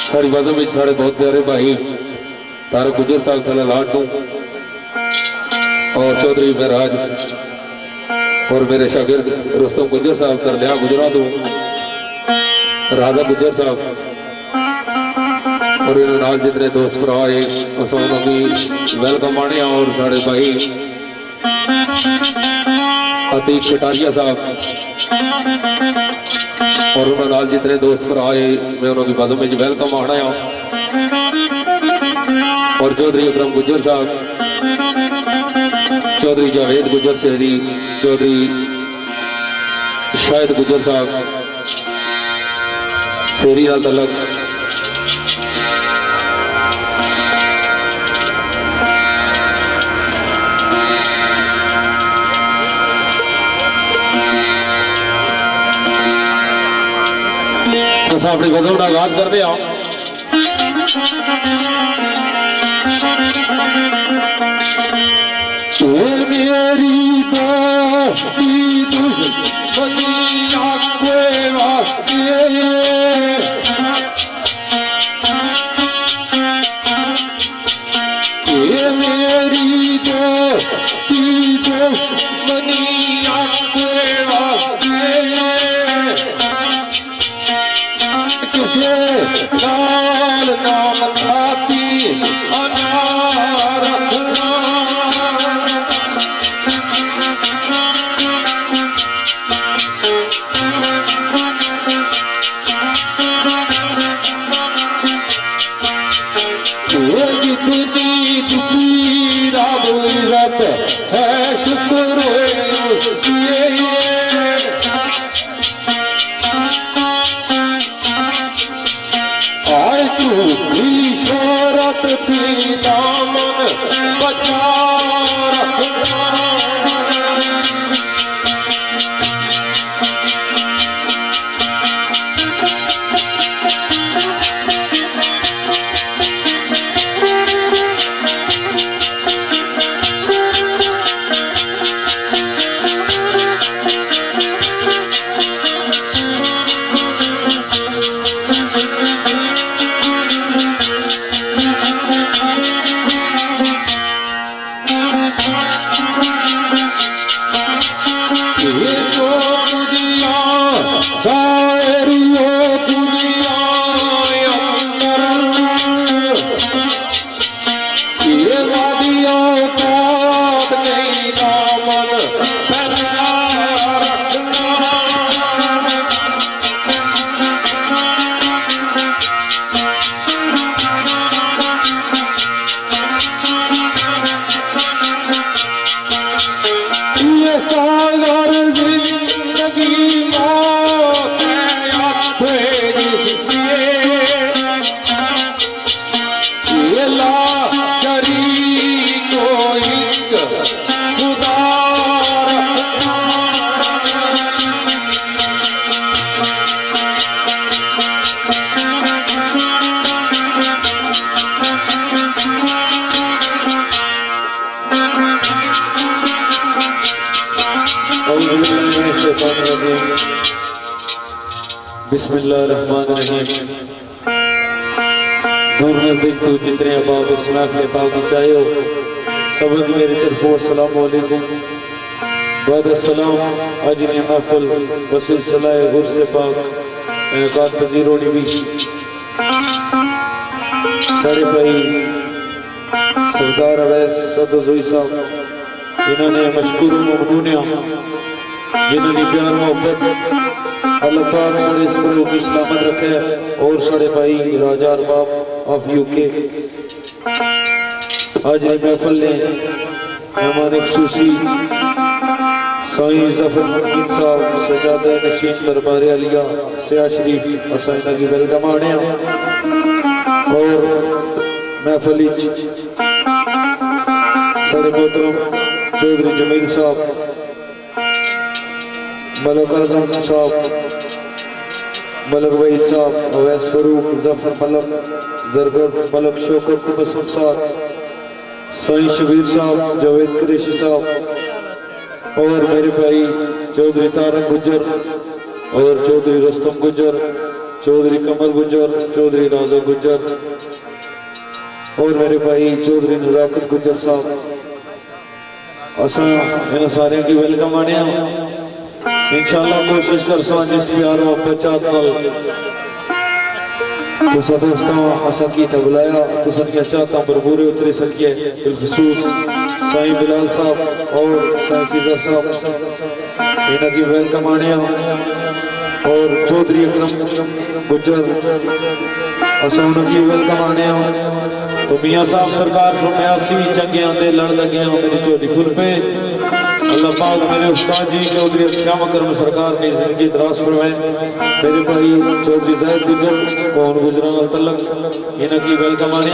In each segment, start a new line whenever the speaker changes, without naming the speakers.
सारी बातों में साढ़े बहुत प्यारे भाई तारक गुजर साहब थला लाट दूं और चौधरी महराज और मेरे शागिर्द रुस्तम गुजर साहब तरलिया गुजरा दूं राजा गुजर साहब और इन्होंने जितने दोस्त भरा आए उसमें भी वेलकम आने और साढ़े भाई अतीक कटारिया साहब और उन्होंने जितने दोस्त भरा आए मैं उन्होंने बातों में वेलकम आना और चौधरी अकरम गुजर साहब चौधरी जावेद गुजर शहरी चौधरी शाहिद गुजर साहब शेरी नाल तलक अपनी गजल का आगाज कर रहे मेरी दोस्ती दुश्मनी आपके वास्ते मेरी दोस्ती दुश्मनी आपके वास्ते लाल नाम खाती अनार जितनी दुखी रब इज़्ज़त है शुक्र उसकी शोहरत थी दामन बचा रखना बिस्मिल्लाहिर्रहमानिर्रहीम। दूर नजदीक तू जितने अबाब इस्लाम के बागी चाहे हो सब मेरी तरफ अस्सलाम वालेकुम बाद सलाम। आज ने महफिल रसूल सल्लल्लाहु अलैहि वसल्लम पाक इनकार पजीर होनी भी सारे भाई सरदार अवैस सदोई साहब इन्होंने मशकूर ममनूनिया जिन्होंने प्यार मोहब्बत अल्लाह पाक सारे इस प्रोग्राम की सलामत रखे और सारे भाई राजा अरबाब ऑफ यूके आज महफिल ने मेहमान खुसूसी साईं जफर साहब सजादा नशीन दरबार अलिया सिया शरीफ असाइना की वेलकम आने और महफिल साढ़े मोहतरम चौधरी जमील साहब, मलक आजम साहब, मलक वहीद साहब, अवैस फरूक, जफर मलक जरगर, मलक शौकत बसम साहब, साईं शबीर साहब, जावेद कुरैशी साहब और मेरे भाई चौधरी तारक गुज्जर और चौधरी रुस्तम गुज्जर, चौधरी कमल गुज्जर, चौधरी राजा गुज्जर और मेरे भाई चौधरी नजाकत गुज्जर साहब। असा इन सारे की वेलकम आने इंशाअल्लाह कोशिश कर जिस प्यार मोहब्बत चाहत तुसा दोस्तों असा की बुलाया तुसन क्या चाहता भरपूरे उतरी सकिए। बिलखसूस साईं बिलाल साहब और साईं खिजर साहब इन्हों की वेलकम आने और चौधरी अकरम गुज्जर असा उनकी वेलकम आने। तो मियाँ साहब सरकार फरमायासी चंगे आते लड़ लगे मेरी चोरी फुल पे अल्लाह पाक मेरे उस्ताद जी चौधरी श्याम अकरम सरकार ने जिंदगी दराज फरमाए। मेरे भाई चौधरी जाहिद गुज्जर कौन गुजरान तलक इन्हों की वेलकम आने।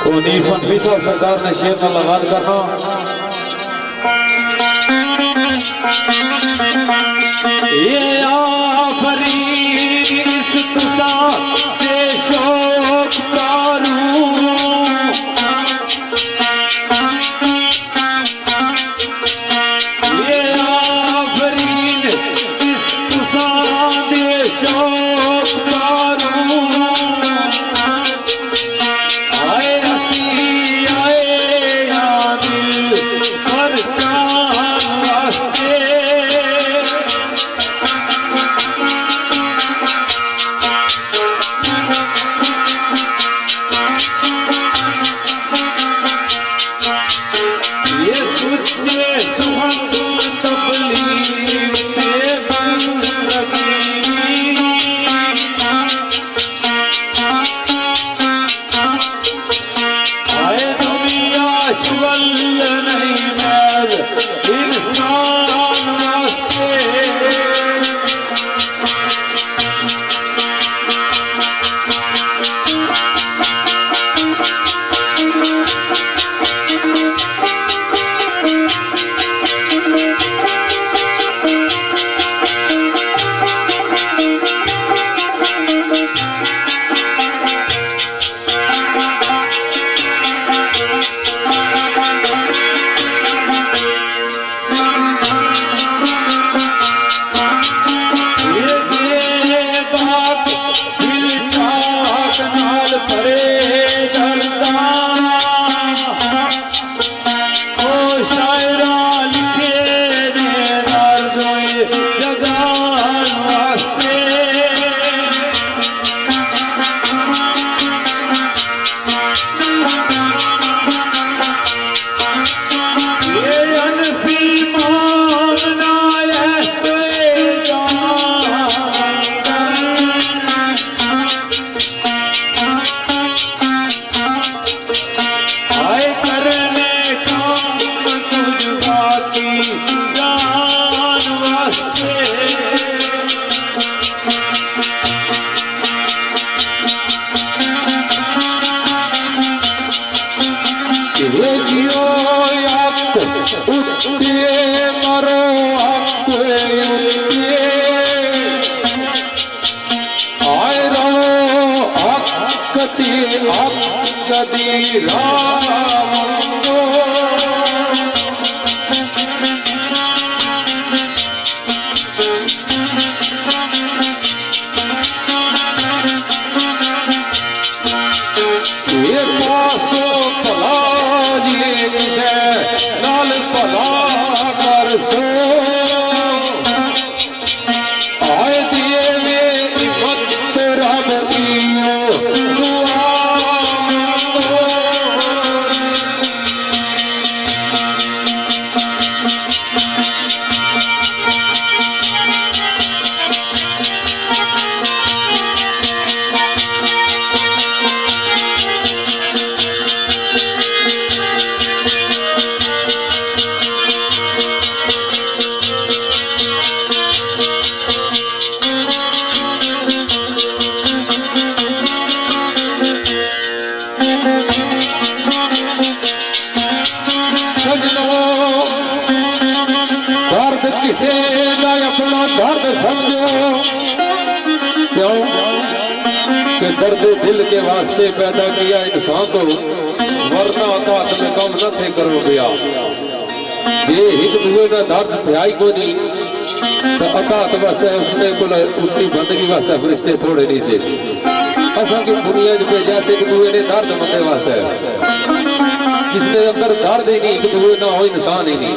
और नीफ हनफी साहब सरकार ने शेर का आगाज करना। ये आफरी इस तुसा दे शौक तारू ये आफरीन इस तुसा दे शौक तारू आए हसी आए या दिल पर चांद वास्ते सजनो दर्द किसे का अपना दर्द समझो, क्यों कि दर्द दिल के वास्ते पैदा किया इंसान को, वरना अतात में कम न थे करो गया। जे एक दूए का दर्द थे को नहीं तो अतात वास्ते उसने को उसकी बंदगी वास्ते फरिश्ते थोड़े नहीं से। असा की दुनिया पे जैसे एक दूए ने दर्द बंदे वास्ते, जिसने अंदर दर्द ही नहीं एक दूए ना हो इंसान ही नहीं।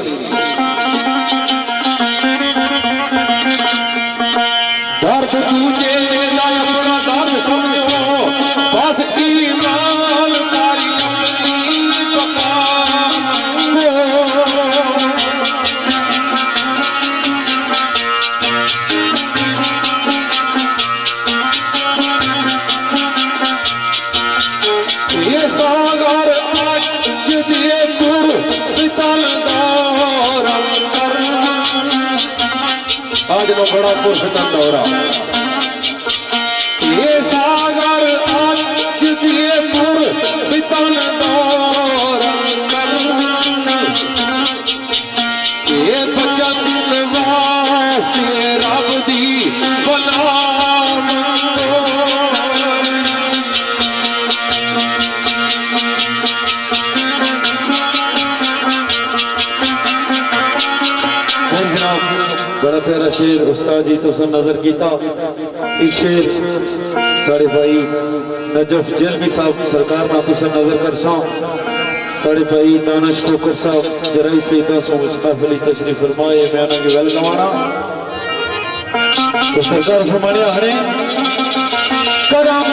दर्द तुझे ना अपना दर्द समझो, बस की माल तारी अपनी पका ये सागर आज दिए पुर पितल दौरा आज नो बड़ा पुरस्कार दौरा। ये सागर आज दिए पुर पितल दौरा ये बचन वास्ते रब दी बला बड़ा प्यारा शेर उस्ताद जी तो नजर किया। एक शेर साढ़े भाई नजफ जलवी साहब सरकार ना तुम नजर कर साढ़े भाई दानिश ठोकर साहब जराई से मुस्तफली तशरीफ फरमाए, मैं उन्हें वेलकम आना तो सरकार फरमाने हने करम